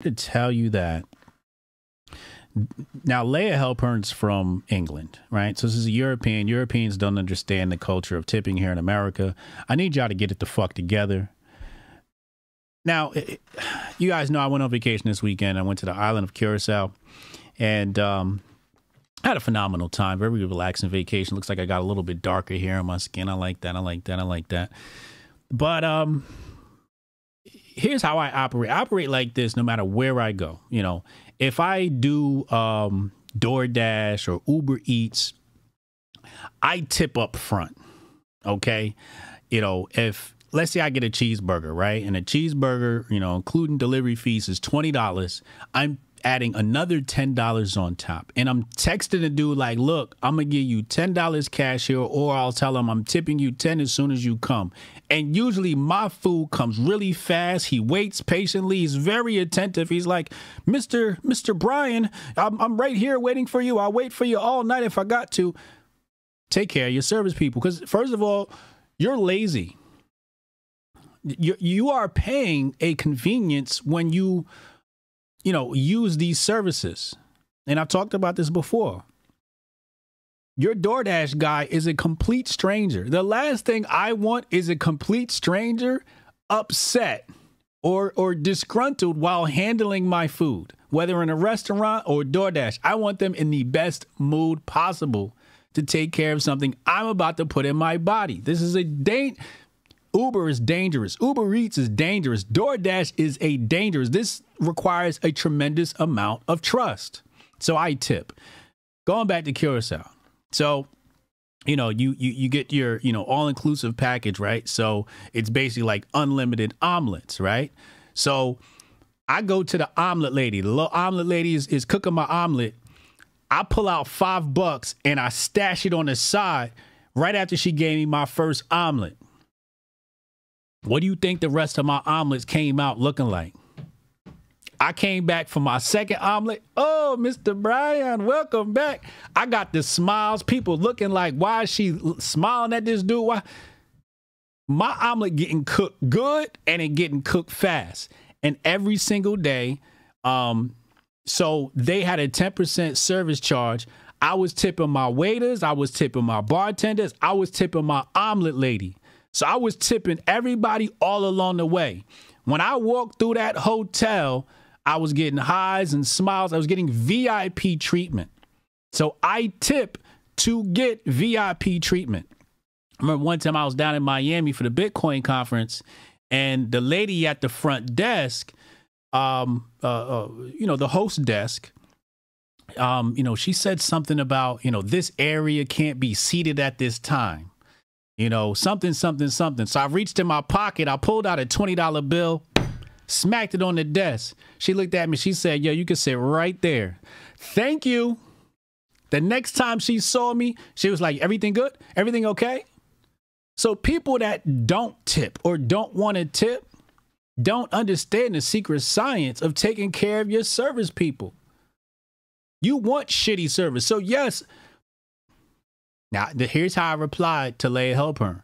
to tell you that now Leia Halpern's from England, right? So this is a European. Europeans don't understand the culture of tipping here in America. I need y'all to get it the fuck together. Now, you guys know I went on vacation this weekend. I went to the island of Curacao and I had a phenomenal time. Very relaxing vacation. Looks like I got a little bit darker hair on my skin. I like that. I like that. I like that. But here's how I operate. I operate like this no matter where I go. You know, if I do DoorDash or Uber Eats, I tip up front. Okay. You know, if let's say I get a cheeseburger, right? And a cheeseburger, you know, including delivery fees is $20. I'm adding another $10 on top. And I'm texting the dude like, look, I'm going to give you $10 cash here, or I'll tell him I'm tipping you 10 as soon as you come. And usually my food comes really fast. He waits patiently. He's very attentive. He's like, Mr. Brian, I'm right here waiting for you. I'll wait for you all night if I got to. Take care of your service people. Because first of all, you're lazy. You are paying a convenience when you know, use these services. And I've talked about this before. Your DoorDash guy is a complete stranger. The last thing I want is a complete stranger upset or disgruntled while handling my food, whether in a restaurant or DoorDash. I want them in the best mood possible to take care of something I'm about to put in my body. This is a Uber is dangerous. Uber Eats is dangerous. DoorDash is a dangerous. This requires a tremendous amount of trust. So I tip. Going back to Curacao. So, you know, you get your, you know, all-inclusive package, right? So it's basically like unlimited omelets, right? So I go to the omelet lady. The little omelet lady is cooking my omelet. I pull out $5 and I stash it on the side right after she gave me my first omelet. What do you think the rest of my omelets came out looking like? I came back for my second omelet. Oh, Mr. Brian, welcome back. I got the smiles. People looking like, why is she smiling at this dude? Why? My omelet getting cooked good and it getting cooked fast. And every single day, so they had a 10% service charge. I was tipping my waiters. I was tipping my bartenders. I was tipping my omelet lady. So I was tipping everybody all along the way. When I walked through that hotel, I was getting highs and smiles. I was getting VIP treatment. So I tip to get VIP treatment. I remember one time I was down in Miami for the Bitcoin conference, and the lady at the front desk, you know, the host desk, you know, she said something about, you know, this area can't be seated at this time. You know, something. So I reached in my pocket. I pulled out a $20 bill, smacked it on the desk. She looked at me. She said, yo, you can sit right there. Thank you. The next time she saw me, she was like, everything good? Everything okay? So people that don't tip or don't want to tip don't understand the secret science of taking care of your service people. You want shitty service. So yes. Now, here's how I replied to Leia Halpern,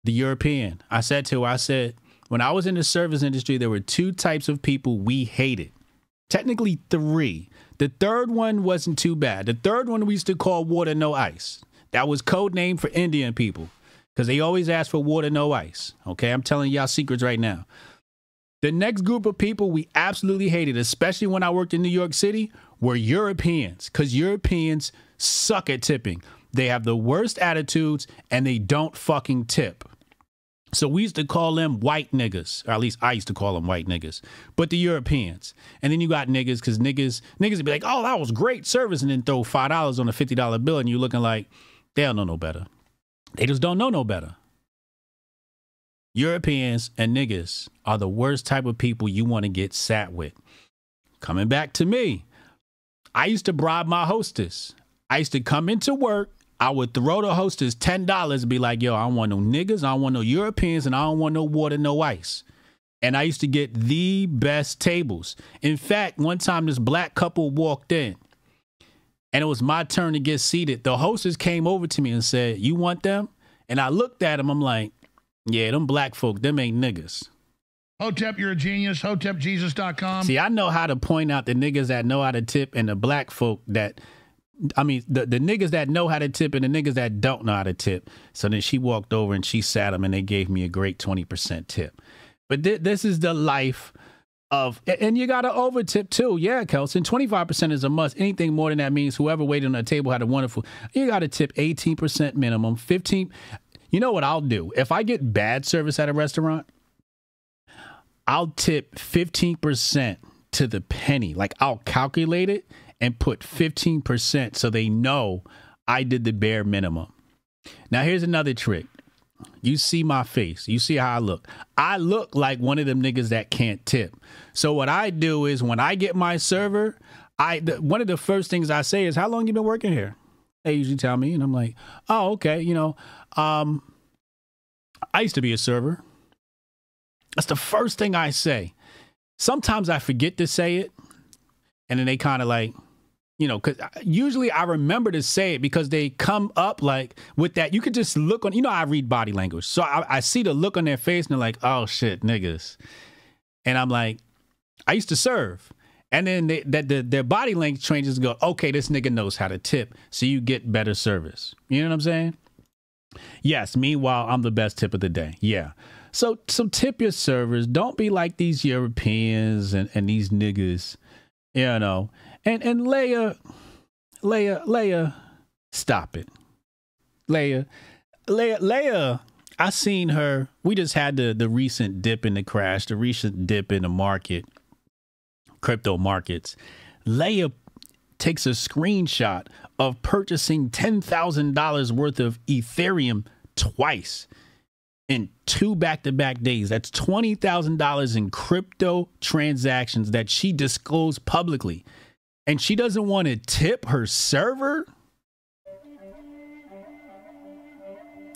the European. I said to her, when I was in the service industry, there were two types of people we hated. Technically three. The third one wasn't too bad. The third one we used to call water, no ice. That was code name for Indian people because they always ask for water, no ice. Okay, I'm telling y'all secrets right now. The next group of people we absolutely hated, especially when I worked in New York City, were Europeans because Europeans suck at tipping. They have the worst attitudes and they don't fucking tip. So we used to call them white niggas, or at least I used to call them white niggas, but the Europeans. And then you got niggas because niggas would be like, oh, that was great service. And then throw $5 on a $50 bill and you're looking like they don't know no better. They just don't know no better. Europeans and niggas are the worst type of people you want to get sat with. Coming back to me, I used to bribe my hostess. I used to come into work. I would throw the hostess $10 and be like, yo, I don't want no niggas. I don't want no Europeans and I don't want no water, no ice. And I used to get the best tables. In fact, one time this black couple walked in and it was my turn to get seated. The hostess came over to me and said, you want them? And I looked at him. I'm like, yeah, them black folk, them ain't niggas. Hotep, you're a genius. HotepJesus.com. See, I know how to point out the niggas that know how to tip and the black folk that, I mean, the niggas that know how to tip and the niggas that don't know how to tip. So then she walked over and she sat them and they gave me a great 20% tip. But this is the life of, and you got to over tip too. Yeah, Kelson, 25% is a must. Anything more than that means whoever waited on the table had a wonderful, you got to tip 18% minimum, 15. You know what I'll do? If I get bad service at a restaurant, I'll tip 15% to the penny. Like I'll calculate it and put 15% so they know I did the bare minimum. Now, here's another trick. You see my face. You see how I look. I look like one of them niggas that can't tip. So what I do is when I get my server, one of the first things I say is, how long you been working here? They usually tell me, and I'm like, oh, okay. You know, I used to be a server. That's the first thing I say. Sometimes I forget to say it, and then they kind of like, you know, because usually I remember to say it because they come up like with that. You could just look on, you know, I read body language. So I see the look on their face and they're like, oh, shit, niggas. And I'm like, I used to serve. And then their body language changes, go, okay, this nigga knows how to tip. So you get better service. You know what I'm saying? Yes. Meanwhile, I'm the best tip of the day. Yeah. So tip your servers. Don't be like these Europeans and these niggas, you know. And Leia, stop it. Leia, I seen her. We just had the recent dip in the crash, the recent dip in the market, crypto markets. Leia takes a screenshot of purchasing $10,000 worth of Ethereum twice in 2 back-to-back days. That's $20,000 in crypto transactions that she disclosed publicly. And she doesn't want to tip her server?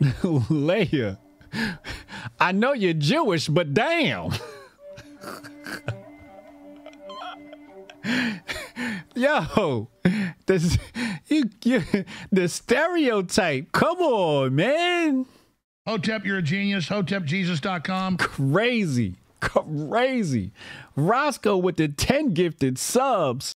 Leia, I know you're Jewish, but damn. Yo, the stereotype. Come on, man. Hotep, you're a genius. HotepJesus.com. Crazy. Roscoe with the 10 gifted subs.